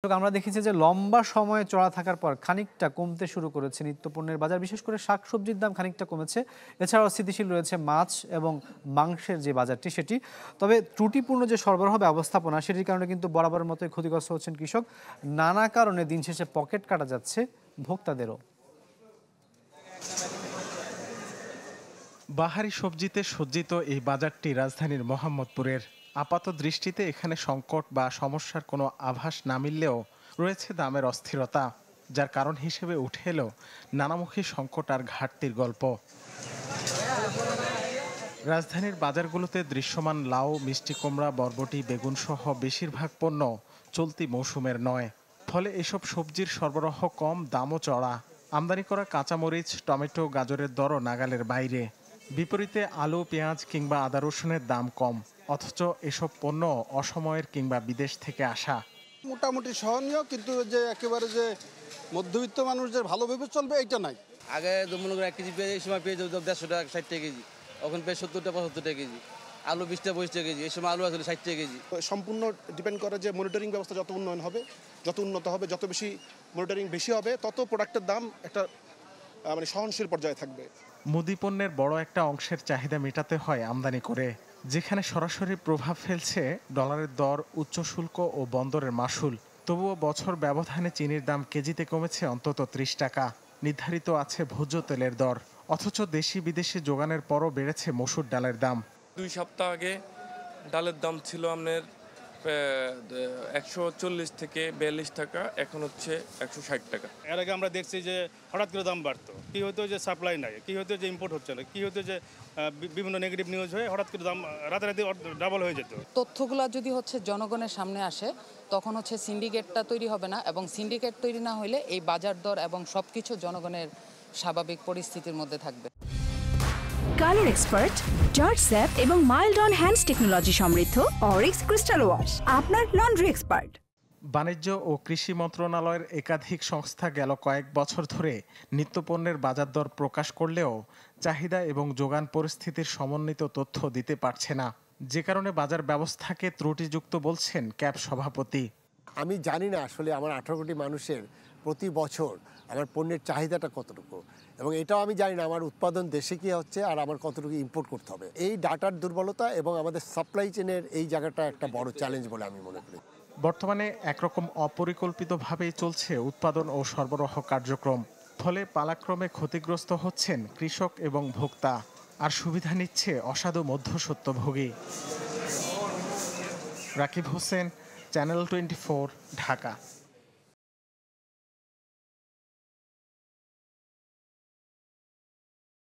আমরা দেখেছি যে লম্বা সময় চড়া থাকার পর খানিকটা কমতে শুরু করেছে নিত্যপণ্যের বাজার, বিশেষ করে শাকসবজির দাম খানিকটা কমেছে। এছাড়াও স্থিতিশীল রয়েছে মাছ এবং মাংসের যে বাজারটি সেটি। তবে ত্রুটিপূর্ণ যে সরবরাহ ব্যবস্থাপনা সেটির কারণে কিন্তু বরাবরের মতোই ক্ষতিগ্রস্ত হচ্ছেন কৃষক। নানা কারণে দিন শেষে পকেট কাটা যাচ্ছে ভোক্তাদেরও। বাহারি সবজিতে সজ্জিত এই বাজারটি রাজধানীর মোহাম্মদপুরের। আপাত দৃষ্টিতে এখানে সংকট বা সমস্যার কোনো আভাস না মিললেও রয়েছে দামের অস্থিরতা, যার কারণ হিসেবে উঠে এলো নানামুখী সংকট আর ঘাটতির গল্প। রাজধানীর বাজারগুলোতে দৃশ্যমান লাউ, মিষ্টি কুমড়া, বরবটি, বেগুন সহ বেশিরভাগ পণ্য চলতি মৌসুমের নয়। ফলে এসব সবজির সরবরাহ কম, দামও চড়া। আমদানি করা কাঁচামরিচ, টমেটো, গাজরের দরও নাগালের বাইরে। বিপরীতে আলু, পেঁয়াজ কিংবা আদা রসুনের দাম কম, অথচ এসব পণ্য অসময়ের কিংবা বিদেশ থেকে আসা। মোটামুটি সহনীয়, কিন্তু যে একেবারে যে মধ্যবিত্ত মানুষ যে ভালোভাবে চলবে এইটা নাই। আগে মনে করেন 1 কেজি পেঁয়াজ, এই সময় পেঁয়াজ 150 টাকা 60 টাকা কেজি, এখন পেঁয়াজ 70 টাকা 75 টাকা কেজি, আলু 20 টাকা 25 টাকা কেজি, এই সময় আলু আসলে 60 টাকা কেজি। সম্পূর্ণ ডিপেন্ড করে যে মনিটরিং ব্যবস্থা যত উন্নয়ন হবে, যত উন্নত হবে, যত বেশি মনিটরিং বেশি হবে, তত প্রোডাক্টের দাম একটা সহনশীল পর্যায়ে থাকবে। মুদি পণ্যের বড় একটা অংশের চাহিদা মেটাতে হয় আমদানি করে, যেখানে সরাসরি প্রভাব ফেলছে ডলারের দর, উচ্চ শুল্ক ও বন্দরের মাশুল। তবুও বছর ব্যবধানে চিনির দাম কেজিতে কমেছে অন্তত 30 টাকা। নির্ধারিত আছে ভোজ্য তেলের দর, অথচ দেশি বিদেশি যোগানের পরও বেড়েছে মসুর ডালের দাম। 2 সপ্তাহ আগে ডালের দাম ছিল আপনার 140 থেকে 42 টাকা, এখন হচ্ছে 160 টাকা। এর আগে আমরা দেখছি যে হঠাৎ করে দাম বাড়তো, কি হতো যে সাপ্লাই নাই, কি হতো যে ইম্পোর্ট হচ্ছে না, কি হতো যে বিভিন্ন নেগেটিভ নিউজ হয়ে হঠাৎ করে দাম রাতারাতি ডাবল হয়ে যেত। তথ্যগুলো যদি জনগণের সামনে আসে, তখন সিন্ডিকেটটা তৈরি হবে না, এবং সিন্ডিকেট তৈরি না হলে এই বাজার দর এবং সবকিছু জনগণের স্বাভাবিক পরিস্থিতির মধ্যে থাকবে। কালার এক্সপার্ট, জর্জ স্যাপ এবং মাইল্ড অন হ্যান্ডস টেকনোলজি সমৃদ্ধ অরিক্স ক্রিস্টাল ওয়াশ আপনার লন্ড্রি এক্সপার্ট। বাণিজ্য ও কৃষি মন্ত্রণালয়ের একাধিক সংস্থা গেল কয়েক বছর ধরে নিত্যপণ্যের বাজার দর প্রকাশ করলেও চাহিদা এবং যোগান পরিস্থিতির সমন্বিত তথ্য দিতে পারছে না, যে কারণে বাজার ব্যবস্থাকে ত্রুটিযুক্ত বলছেন ক্যাব সভাপতি। আমি জানি না আসলে আমার 18 কোটি মানুষের প্রতি বছর আমার পণ্যের চাহিদাটা কতটুকু, এবং এটাও আমি জানি না আমার উৎপাদন দেশে কি হচ্ছে আর আমার কতটুকু ইম্পোর্ট করতে হবে। এই ডাটার দুর্বলতা এবং আমাদের সাপ্লাই চেনের এই জায়গাটা একটা বড় চ্যালেঞ্জ বলে আমি মনে করি। বর্তমানে একরকম অপরিকল্পিতভাবেই চলছে উৎপাদন ও সরবরাহ কার্যক্রম, ফলে পালাক্রমে ক্ষতিগ্রস্ত হচ্ছেন কৃষক এবং ভোক্তা, আর সুবিধা নিচ্ছে অসাধু মধ্যস্বত্বভোগী। রাকিব হোসেন, চ্যানেল 24, ঢাকা।